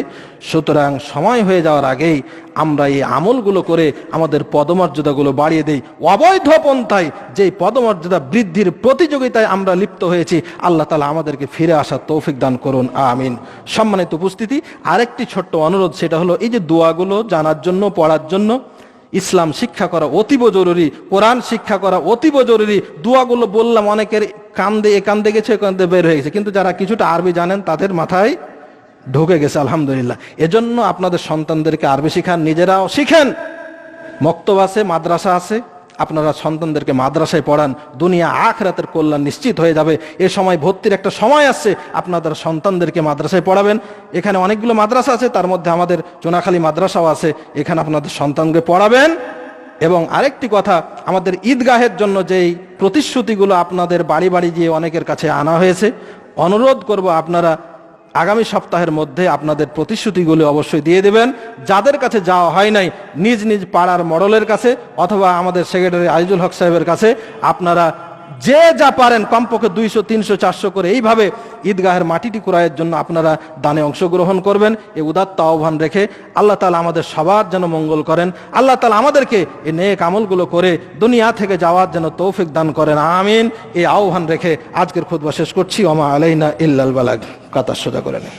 সুতরাং সময় হয়ে যাওয়ার আগেই আমরা এই আমলগুলো করে আমাদের পদমর্যাদাগুলো বাড়িয়ে দেই। অবৈধ পন্থায় যেই পদমর্যাদা বৃদ্ধির প্রতিযোগিতায় আমরা লিপ্ত হয়েছি, আল্লাহ তাআলা আমাদেরকে ফিরে আসার তৌফিক দান করুন, আমিন। সম্মানিত উপস্থিতি, আরেকটি ছোট্ট অনুরোধ, সেটা হলো এই যে দোয়াগুলো জানার জন্য, পড়ার জন্য ইসলাম শিক্ষা করা অতীব জরুরি, কোরআন শিক্ষা করা অতীব জরুরি। দোয়াগুলো বললাম, অনেকের কান্দে এ কান্দে গেছে, এ কান্দে বের হয়ে গেছে, কিন্তু যারা কিছুটা আরবি জানেন তাদের মাথায় ঢুকে গেছে, আলহামদুলিল্লাহ। এজন্য আপনাদের সন্তানদেরকে আরবি শিখান, নিজেরাও শিখেন। মক্তব আছে, মাদ্রাসা আছে, আপনারা সন্তানদেরকে মাদ্রাসায় পড়ান, দুনিয়া আখিরাতের কল্যাণ নিশ্চিত হয়ে যাবে। এ সময় ভর্তির একটা সময় আসছে, আপনাদের সন্তানদেরকে মাদ্রাসায় পড়াবেন। এখানে অনেকগুলো মাদ্রাসা আছে, তার মধ্যে আমাদের চুনাখালী মাদ্রাসাও আছে, এখানে আপনাদের সন্তানকে পড়াবেন। এবং আরেকটি কথা, আমাদের ঈদগাহের জন্য যেই প্রতিশ্রুতিগুলো আপনাদের বাড়ি বাড়ি গিয়ে অনেকের কাছে আনা হয়েছে, অনুরোধ করব আপনারা আগামী সপ্তাহের মধ্যে আপনাদের প্রতিশ্রুতিগুলো অবশ্যই দিয়ে দেবেন। যাদের কাছে যাওয়া হয় নাই, নিজ নিজ পাড়ার মডেলের কাছে অথবা আমাদের সেক্রেটারি আজিজুল হক সাহেবের কাছে আপনারা যে যা পারেন কমপক্ষে 200, 300, 400 করে এইভাবে ঈদগাহের মাটিটি কুড়াইয়ের জন্য আপনারা দানে অংশগ্রহণ করবেন। এই উদাত্ত আহ্বান রেখে আল্লাহ তাআলা আমাদের সবার যেন মঙ্গল করেন। আল্লাহ তাআলা আমাদেরকে এই নেক আমলগুলো করে দুনিয়া থেকে যাওয়ার যেন তৌফিক দান করেন, আমিন। এই আহ্বান রেখে আজকের খুতবা শেষ করছি। ওমা আলাইনা ইল্লাল বালাগ। কাতার সোজা করে নেন।